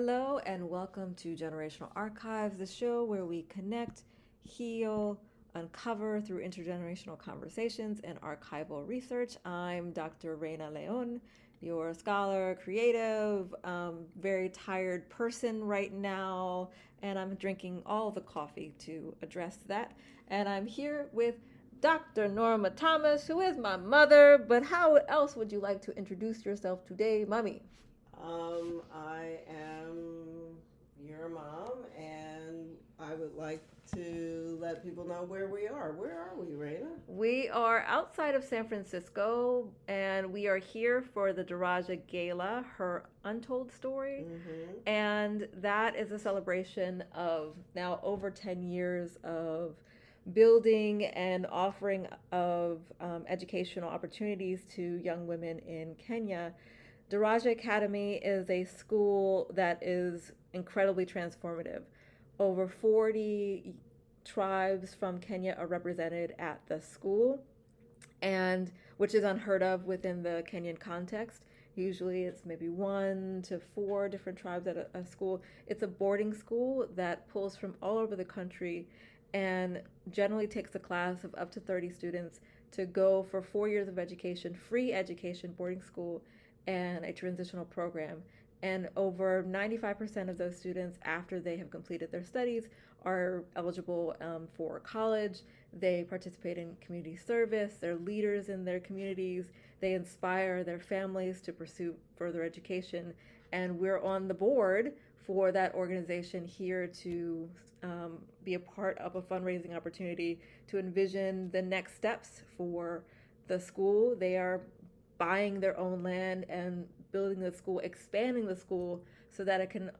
Hello and welcome to Generational Archives, the show where we connect, heal, uncover through intergenerational conversations and archival research. I'm Dr. Raina León, your scholar, creative, very tired person right now, and I'm drinking all the coffee to address that. And I'm here with Dr. Norma Thomas, who is my mother, but how else would you like to introduce yourself today, Mommy? I am your mom, and I would like to let people know where we are. Where are we, Raina? We are outside of San Francisco, and we are here for the Daraja Gala, her untold story. Mm-hmm. And that is a celebration of now over 10 years of building and offering of educational opportunities to young women in Kenya. Daraja Academy is a school that is incredibly transformative. Over 40 tribes from Kenya are represented at the school, and which is unheard of within the Kenyan context. Usually it's maybe 1 to 4 different tribes at a school. It's a boarding school that pulls from all over the country and generally takes a class of up to 30 students to go for 4 years of education, free education, boarding school, and a transitional program. And over 95% of those students, after they have completed their studies, are eligible for college. They participate in community service. They're leaders in their communities. They inspire their families to pursue further education. And we're on the board for that organization here to be a part of a fundraising opportunity to envision the next steps for the school. They are buying their own land and building the school, expanding the school so that it can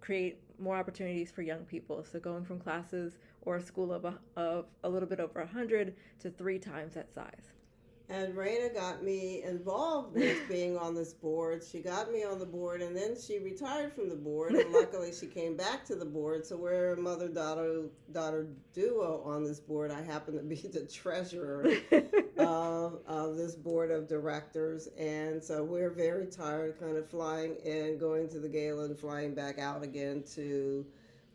create more opportunities for young people. So going from classes or a school of a little bit over 100 to 3 times that size. And Raina got me involved with being on this board. She got me on the board, and then she retired from the board. And luckily, she came back to the board. So we're a mother-daughter duo on this board. I happen to be the treasurer of this board of directors, and so we're very tired, kind of flying in, going to the gala, and flying back out again to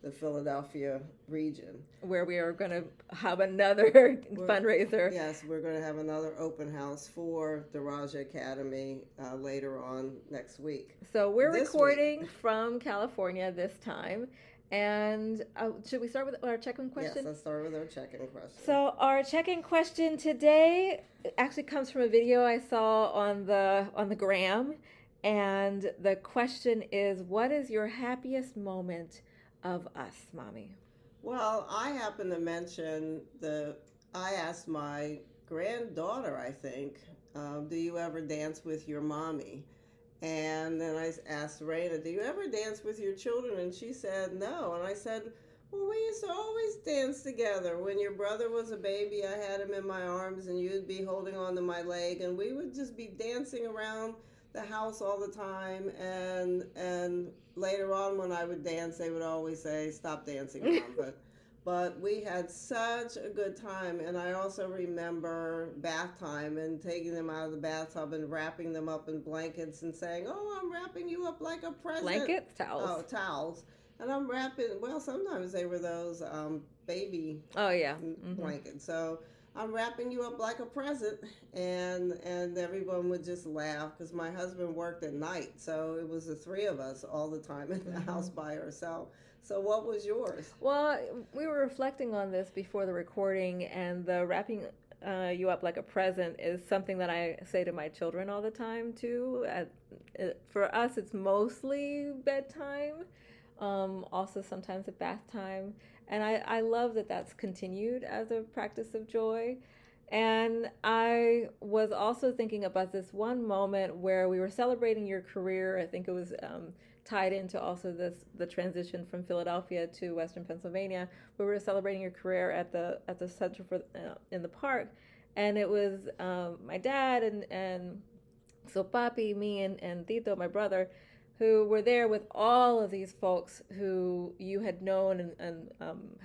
the Philadelphia region, where we are going to have another fundraiser. Yes, we're going to have another open house for the Raja Academy later on next week. So we're recording from California this time. And should we start with our check-in question? Yes, let's start with our check-in question. So our check-in question today actually comes from a video I saw on the gram, and the question is, what is your happiest moment of us, Mommy? Well, I happen to mention I asked my granddaughter, I think, do you ever dance with your mommy? And then I asked Raina, do you ever dance with your children? And she said no. And I said, well, we used to always dance together. When your brother was a baby, I had him in my arms and you'd be holding on to my leg, and we would just be dancing around the house all the time. And later on when I would dance, they would always say, stop dancing, Mom. But we had such a good time. And I also remember bath time and taking them out of the bathtub and wrapping them up in blankets and saying, oh, I'm wrapping you up like a present. Blankets? Towels? Oh, towels. And I'm wrapping, well, sometimes they were those baby blankets. So I'm wrapping you up like a present. And everyone would just laugh because my husband worked at night. So it was the three of us all the time in the house by ourselves. So what was yours? Well, we were reflecting on this before the recording, and the wrapping you up like a present is something that I say to my children all the time too. For us, it's mostly bedtime, also sometimes at bath time, and I love that that's continued as a practice of joy. And I was also thinking about this one moment where we were celebrating your career. I think it was tied into also the transition from Philadelphia to Western Pennsylvania, where we were celebrating your career at the center for in the park, and it was my dad and so Papi, me and Tito, my brother, who were there with all of these folks who you had known and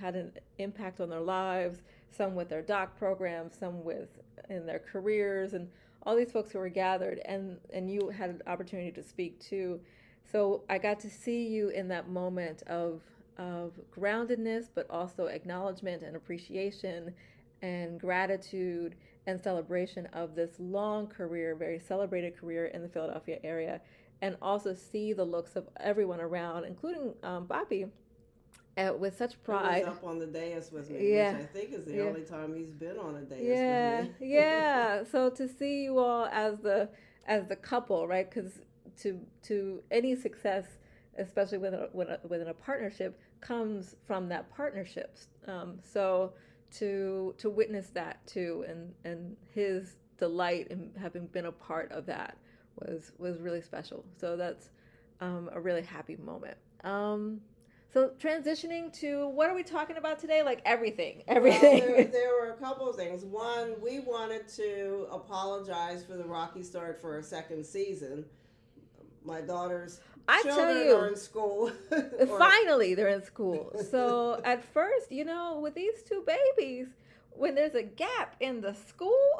had an impact on their lives, some with their doc programs, some with in their careers, and all these folks who were gathered, and you had an opportunity to speak too. So I got to see you in that moment of groundedness, but also acknowledgement and appreciation and gratitude and celebration of this long career, very celebrated career in the Philadelphia area, and also see the looks of everyone around, including Bobby, with such Who was pride. up on the dais with me, which Yeah, I think is the yeah, only time he's been on a dais with yeah, me. yeah. So to see you all as the couple, right? Because to any success, especially within a partnership, comes from that partnership. So to witness that too, and his delight in having been a part of that was really special. So that's a really happy moment. So transitioning to what are we talking about today? Like everything, Well, everything. there were a couple of things. One, we wanted to apologize for the rocky start for a second season. My daughter's I tell children are you, in school. or finally they're in school. So at first, with these two babies, when there's a gap in the school,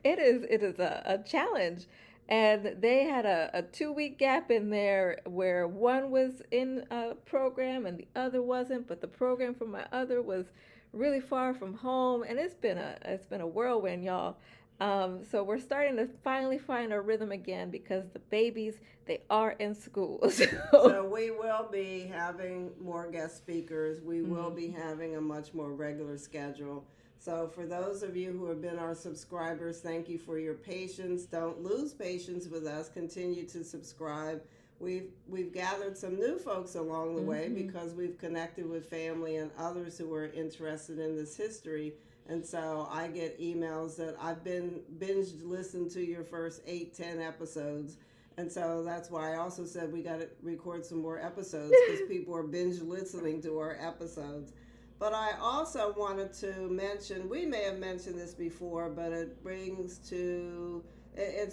it is a challenge. And they had a 2 week gap in there where one was in a program and the other wasn't, but the program for my other was really far from home, and it's been a whirlwind, y'all. So we're starting to finally find our rhythm again because the babies, they are in school. So we will be having more guest speakers. We will Mm-hmm. be having a much more regular schedule. So for those of you who have been our subscribers, thank you for your patience. Don't lose patience with us. Continue to subscribe. We've gathered some new folks along the way Mm-hmm. because we've connected with family and others who are interested in this history. And so I get emails that I've been binged listened to your first 8, 10 episodes. And so that's why I also said we got to record some more episodes because people are binge listening to our episodes. But I also wanted to mention, we may have mentioned this before, but it's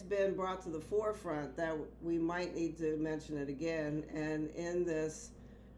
been brought to the forefront that we might need to mention it again. And in this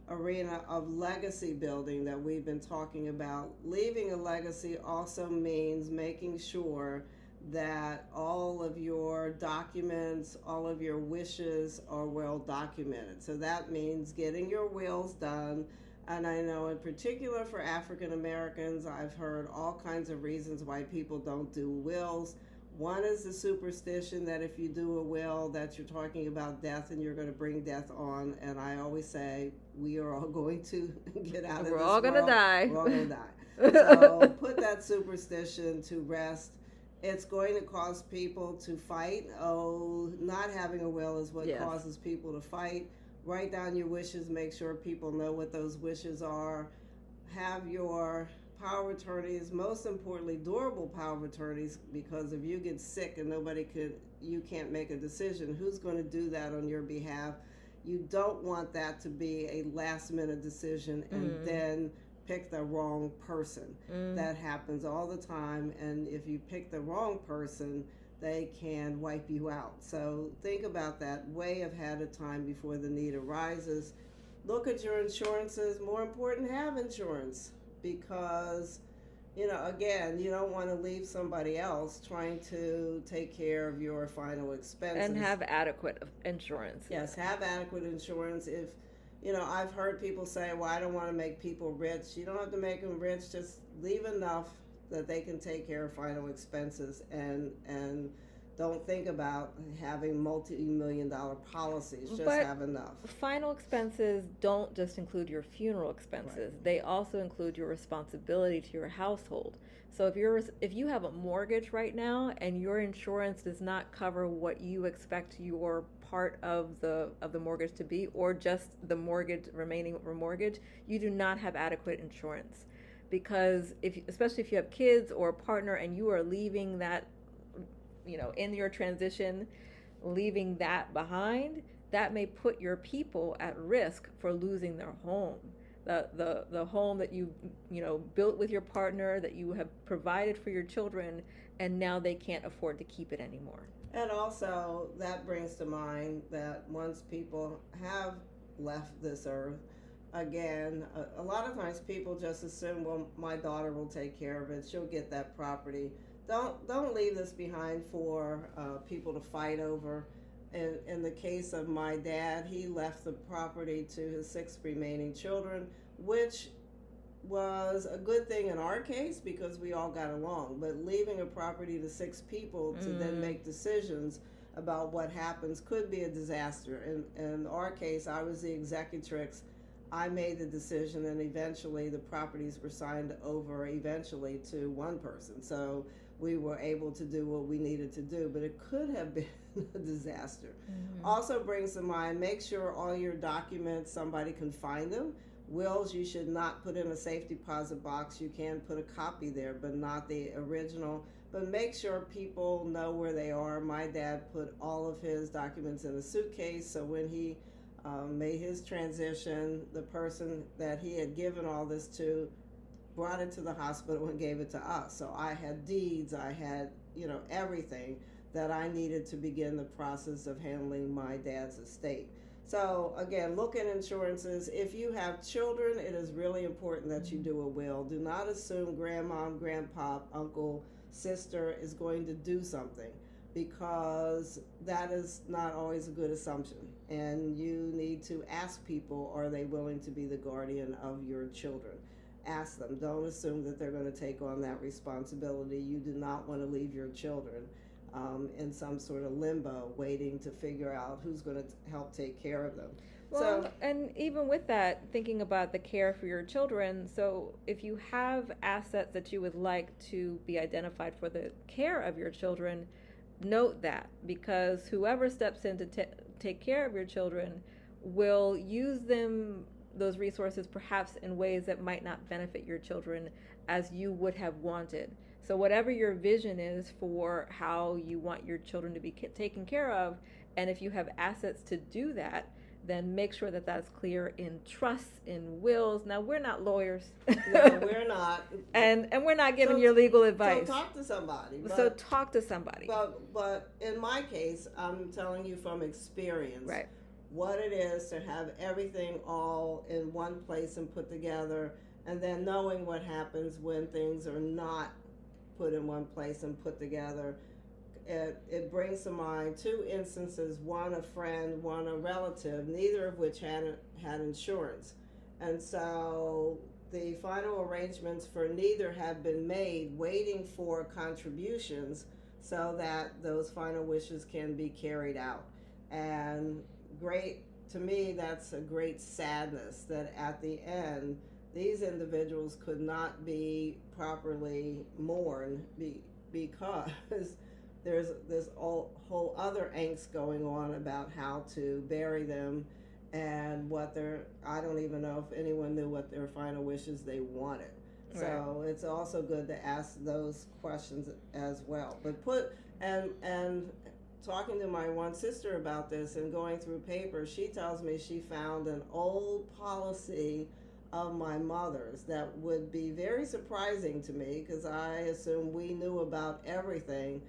arena of legacy building that we've been talking about, leaving a legacy also means making sure that all of your documents, all of your wishes are well documented. So that means getting your wills done. And I know in particular for African Americans, I've heard all kinds of reasons why people don't do wills. One is the superstition that if you do a will that you're talking about death and you're going to bring death on. And I always say we are all going to get out of this world. We're all gonna die. We're all going to die. So put that superstition to rest. It's going to cause people to fight. Oh, not having a will is what causes people to fight. Write down your wishes. Make sure people know what those wishes are. Have your power of attorneys, most importantly, durable power of attorneys, because if you get sick and you can't make a decision, who's going to do that on your behalf? You don't want that to be a last minute decision and then pick the wrong person. That happens all the time, and if you pick the wrong person, they can wipe you out. So think about that way ahead of time before the need arises. Look at your insurances. More important, have insurance, because again, you don't want to leave somebody else trying to take care of your final expenses. And have adequate insurance. Yes, have adequate insurance. If I've heard people say, well, I don't want to make people rich. You don't have to make them rich. Just leave enough that they can take care of final expenses, and don't think about having multi-million-dollar policies. Just have enough. Final expenses don't just include your funeral expenses. Right. They also include your responsibility to your household. So if you have a mortgage right now and your insurance does not cover what you expect your part of the mortgage to be, or just the remaining mortgage, you do not have adequate insurance. Because especially if you have kids or a partner and you are leaving that, in your transition, leaving that behind, that may put your people at risk for losing their home. The home that you built with your partner, that you have provided for your children, and now they can't afford to keep it anymore. And also, that brings to mind that once people have left this earth, again, a lot of times people just assume, well, my daughter will take care of it. She'll get that property. Don't leave this behind for people to fight over. in the case of my dad, he left the property to his 6 remaining children, which was a good thing in our case because we all got along. But leaving a property to 6 people to then make decisions about what happens could be a disaster. In our case, I was the executrix. I made the decision, and eventually the properties were signed over eventually to one person. So we were able to do what we needed to do, but it could have been a disaster. Also brings to mind, make sure all your documents, somebody can find them. Wills, you should not put in a safe deposit box. You can put a copy there, but not the original. But make sure people know where they are. My dad put all of his documents in a suitcase, so when he made his transition, the person that he had given all this to brought it to the hospital and gave it to us. So I had deeds, I had, everything that I needed to begin the process of handling my dad's estate. So again, look at insurances. If you have children, it is really important that you do a will. Do not assume grandmom, grandpa, uncle, sister is going to do something, because that is not always a good assumption. And you need to ask people, are they willing to be the guardian of your children? Ask them. Don't assume that they're going to take on that responsibility. You do not want to leave your children in some sort of limbo, waiting to figure out who's going to help take care of them. Well, and even with that, thinking about the care for your children, so if you have assets that you would like to be identified for the care of your children, note that, because whoever steps in to take care of your children will use those resources perhaps in ways that might not benefit your children as you would have wanted. So whatever your vision is for how you want your children to be taken care of, and if you have assets to do that, then make sure that that's clear in trusts, in wills. Now, we're not lawyers. No, we're not. and we're not giving you legal advice. So talk to somebody. But in my case, I'm telling you from experience. Right. What it is to have everything all in one place and put together, and then knowing what happens when things are not put in one place and put together. It brings to mind 2 instances, one a friend, one a relative, neither of which had insurance. And so the final arrangements for neither have been made, waiting for contributions so that those final wishes can be carried out. And to me, that's a great sadness that at the end, these individuals could not be properly mourned because there's this whole other angst going on about how to bury them and I don't even know if anyone knew what their final wishes they wanted. Right. So it's also good to ask those questions as well. But and talking to my one sister about this and going through papers, she tells me she found an old policy of my mother's that would be very surprising to me, because I assume we knew about everything.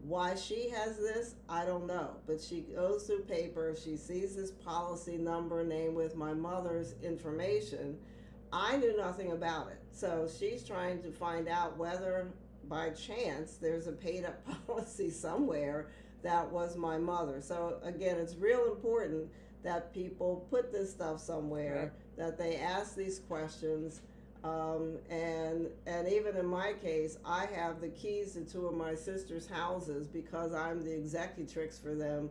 Why she has this, I don't know. But she goes through paper, she sees this policy number name with my mother's information. I knew nothing about it. So she's trying to find out whether by chance there's a paid up policy somewhere that was my mother. So again, it's real important that people put this stuff somewhere, right, that they ask these questions. And even in my case, I have the keys to 2 of my sister's houses because I'm the executrix for them.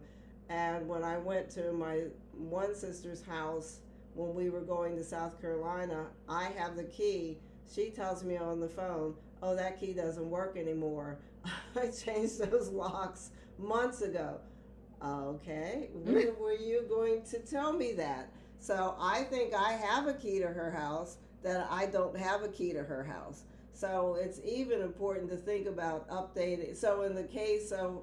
And when I went to my one sister's house when we were going to South Carolina, I have the key. She tells me on the phone, oh, that key doesn't work anymore. I changed those locks months ago. Okay, when were you going to tell me that? So I think I have a key to her house, that I don't have a key to her house. So it's even important to think about updating. So in the case of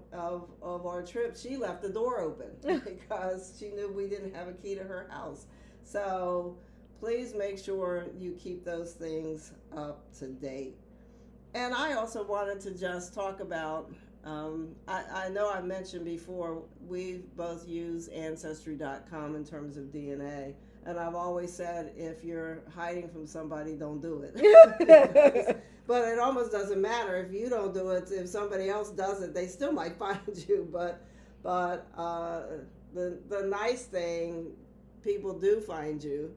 our trip, she left the door open because she knew we didn't have a key to her house. So please make sure you keep those things up to date. And I also wanted to just talk about, I know I mentioned before, we both use Ancestry.com in terms of DNA. And I've always said, if you're hiding from somebody, don't do it. But it almost doesn't matter if you don't do it. If somebody else does it, they still might find you. But But the nice thing, people do find you.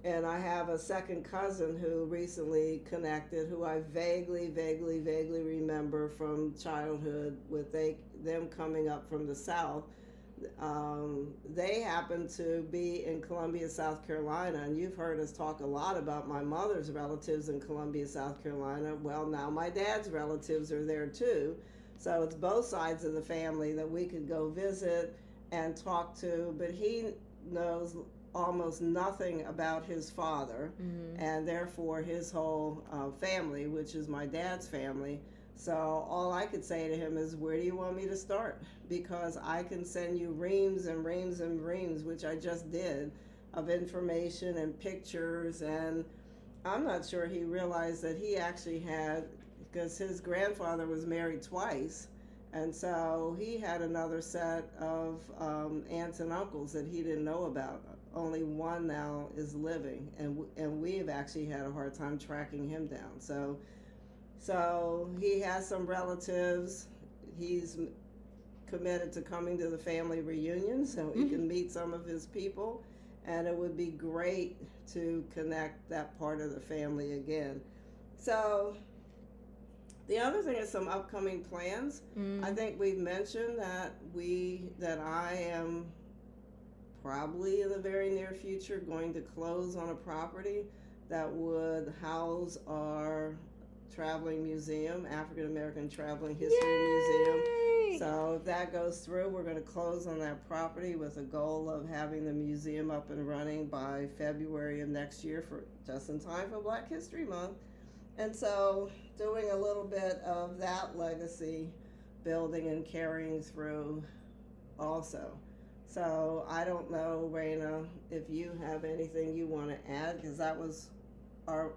And I have a second cousin who recently connected, who I vaguely remember from childhood with them coming up from the South. They happen to be in Columbia, South Carolina, and you've heard us talk a lot about my mother's relatives in Columbia, South Carolina. Well, now my dad's relatives are there too. So it's both sides of the family that we could go visit and talk to, but he knows almost nothing about his father, and therefore his whole family, which is my dad's family. So all I could say to him is, where do you want me to start? Because I can send you reams and reams and reams, which I just did, of information and pictures. And I'm not sure he realized that he actually had, because his grandfather was married twice, and so he had another set of aunts and uncles that he didn't know about. Only one now is living, and we have actually had a hard time tracking him down. So he has some relatives. He's committed to coming to the family reunion so he can meet some of his people, and it would be great to connect that part of the family again. So the other thing is some upcoming plans. I think we've mentioned that I am probably in the very near future going to close on a property that would house our traveling museum, African American Traveling History Museum. So if that goes through, we're going to close on that property with a goal of having the museum up and running by February of next year, for just in time for Black History Month. And so doing a little bit of that legacy building and carrying through also. So I don't know, Raina, if you have anything you want to add, because that was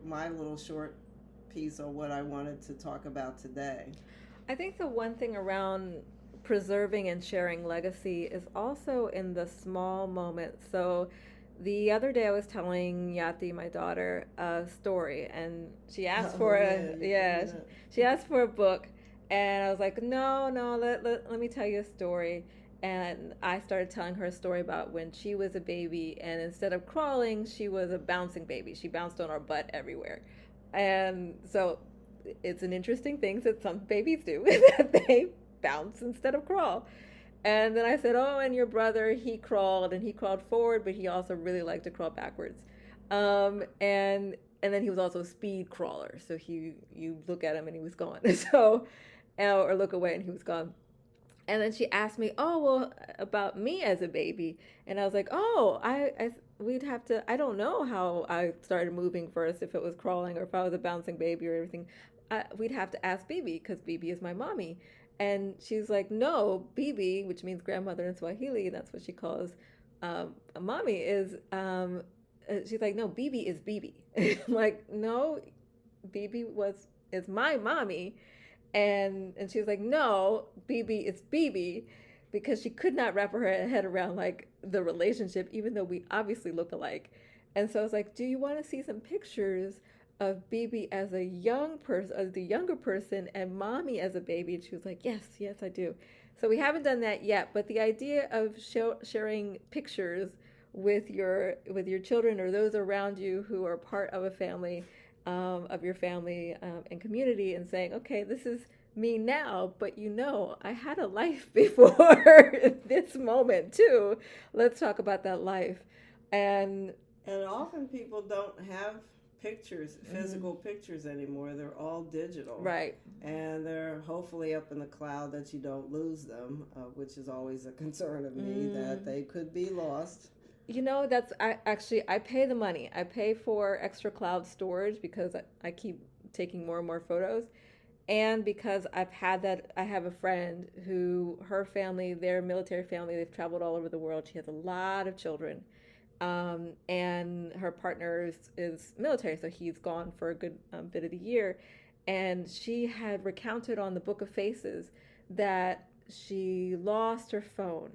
my little short piece of what I wanted to talk about today. I think the one thing around preserving and sharing legacy is also in the small moments. So the other day I was telling Yati, my daughter, a story, and she asked she asked for a book, and I was like, no, let me tell you a story. And I started telling her a story about when she was a baby, and instead of crawling, she was a bouncing baby. She bounced on our butt everywhere. And so it's an interesting thing that some babies do, that they bounce instead of crawl. And then I said, oh, and your brother, he crawled forward, but he also really liked to crawl backwards. And then he was also a speed crawler. So you look at him and he was gone. So, or look away and he was gone. And then she asked me, oh, well, about me as a baby. And I was like, oh, we'd have to, I don't know how I started moving first, if it was crawling or if I was a bouncing baby or everything. We'd have to ask Bibi, because Bibi is my mommy. And she's like, no, Bibi, which means grandmother in Swahili, and that's what she calls a mommy, is, she's like, no, Bibi is Bibi. I'm like, no, Bibi is my mommy. And she was like, no, Bibi is Bibi, because she could not wrap her head around like the relationship, even though we obviously look alike. And so I was like, do you want to see some pictures of Bibi as a young person, as the younger person, and mommy as a baby? And she was like, yes, I do. So we haven't done that yet, but the idea of sharing pictures with your children or those around you who are part of a family, of your family and community, and saying, okay, this is me now, but I had a life before this moment too. Let's talk about that life. And often people don't have pictures, physical pictures anymore. They're all digital. Right. And they're hopefully up in the cloud that you don't lose them, which is always a concern of me, that they could be lost. I pay the money. I pay for extra cloud storage because I keep taking more and more photos. And because I have a friend who, her family, their military family, they've traveled all over the world. She has a lot of children. And her partner is military, so he's gone for a good bit of the year. And she had recounted on the Book of Faces that she lost her phone,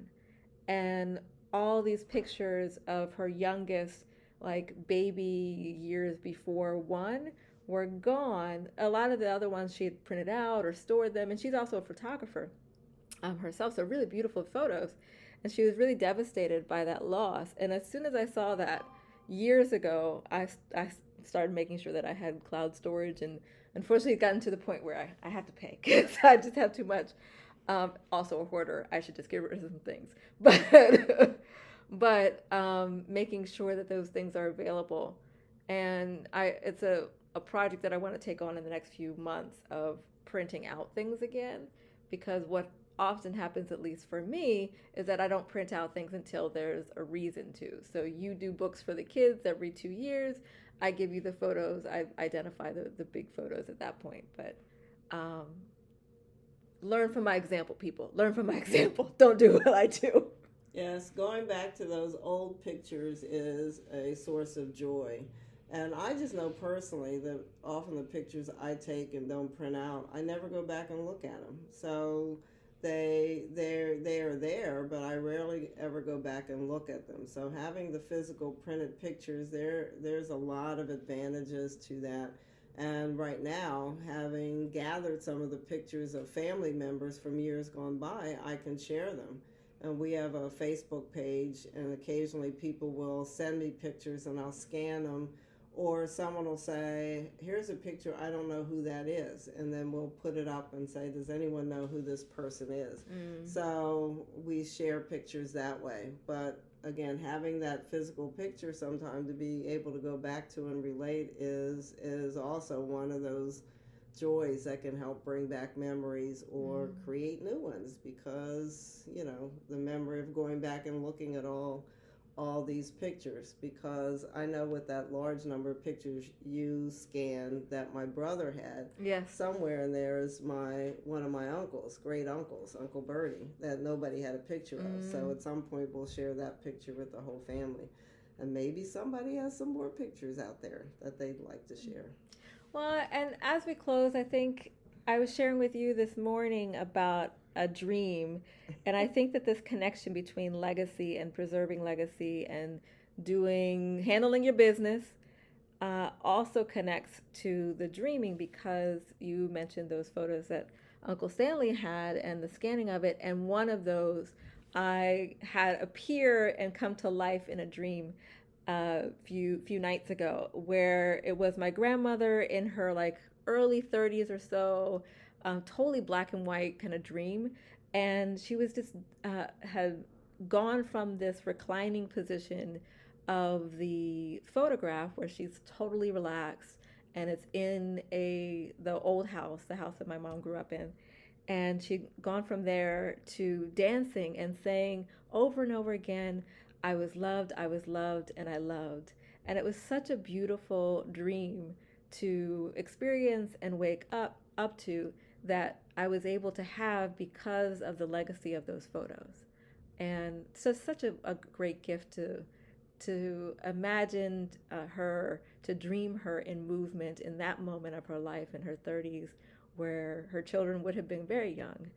and all these pictures of her youngest, like baby years before one, were gone. A lot of the other ones she had printed out or stored them, and she's also a photographer. herself. So really beautiful photos. And she was really devastated by that loss. And as soon as I saw that years ago, I started making sure that I had cloud storage. And unfortunately, it gotten to the point where I had to pay because I just have too much. Also a hoarder. I should just get rid of some things. But making sure that those things are available. And it's a project that I want to take on in the next few months of printing out things again, because what often happens, at least for me, is that I don't print out things until there's a reason to. So you do books for the kids every 2 years. I give you the photos. I identify the big photos at that point. But learn from my example, people. Learn from my example. Don't do what I do. Yes, going back to those old pictures is a source of joy. And I just know personally that often the pictures I take and don't print out, I never go back and look at them. So they are there, but I rarely ever go back and look at them. So having the physical printed pictures, there's a lot of advantages to that. And right now, having gathered some of the pictures of family members from years gone by, I can share them. And we have a Facebook page, and occasionally people will send me pictures and I'll scan them. Or someone will say, here's a picture, I don't know who that is. And then we'll put it up and say, does anyone know who this person is? So we share pictures that way. But again, having that physical picture sometime to be able to go back to and relate is also one of those joys that can help bring back memories or create new ones, because the memory of going back and looking at all these pictures, because I know with that large number of pictures you scanned that my brother had, Yes. somewhere in there is one of my uncles, great uncles, Uncle Bertie, that nobody had a picture of. So at some point we'll share that picture with the whole family, and maybe somebody has some more pictures out there that they'd like to share. Well, and as we close, I think I was sharing with you this morning about a dream, and I think that this connection between legacy and preserving legacy and handling your business also connects to the dreaming, because you mentioned those photos that Uncle Stanley had and the scanning of it, and one of those I had appear and come to life in a dream a few nights ago, where it was my grandmother in her like early 30s or so, totally black and white kind of dream, and she was just had gone from this reclining position of the photograph where she's totally relaxed, and it's in the old house, the house that my mom grew up in, and she'd gone from there to dancing and saying over and over again, I was loved, and I loved. And it was such a beautiful dream to experience and wake up to, that I was able to have because of the legacy of those photos. And so such a great gift to imagine her, to dream her in movement in that moment of her life in her 30s, where her children would have been very young,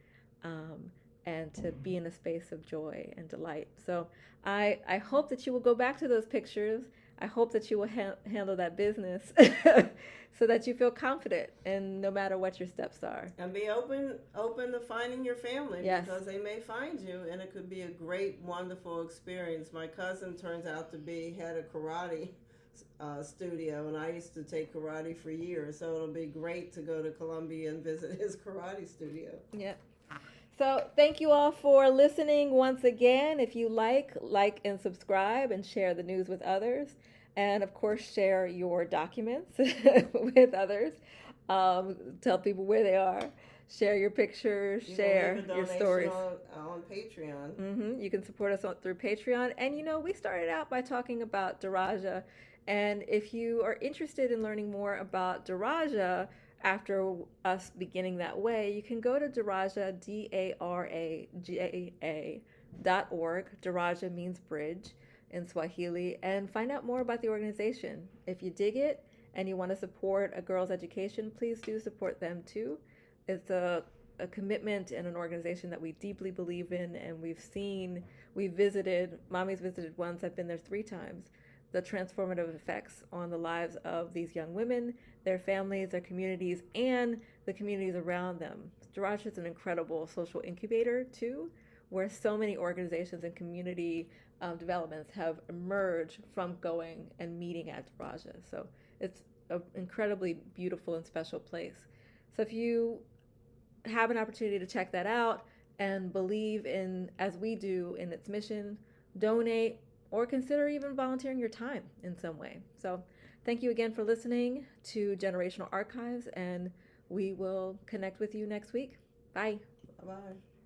and to be in a space of joy and delight. So I hope that you will go back to those pictures. I hope that you will handle that business so that you feel confident, and no matter what your steps are. And be open to finding your family, yes. Because they may find you, and it could be a great, wonderful experience. My cousin turns out to be head of karate studio, and I used to take karate for years, so it'll be great to go to Columbia and visit his karate studio. Yep. So thank you all for listening once again. If you like and subscribe, and share the news with others. And of course, share your documents with others. Tell people where they are. Share your pictures. Share your stories. On Patreon. Mm-hmm. You can support us through Patreon. And we started out by talking about Daraja. And if you are interested in learning more about Daraja, after us beginning that way, you can go to Daraja, DARAJA.org. Daraja means bridge in Swahili, and find out more about the organization. If you dig it and you want to support a girl's education, please do support them too. It's a commitment and an organization that we deeply believe in, and Mommy's visited once, I've been there 3 times, the transformative effects on the lives of these young women, their families, their communities, and the communities around them. Garage is an incredible social incubator too, where so many organizations and community developments have emerged from going and meeting at garages. So it's an incredibly beautiful and special place. So if you have an opportunity to check that out and believe in, as we do, in its mission, donate or consider even volunteering your time in some way. So thank you again for listening to Generational Archives, and we will connect with you next week. Bye. Bye-bye.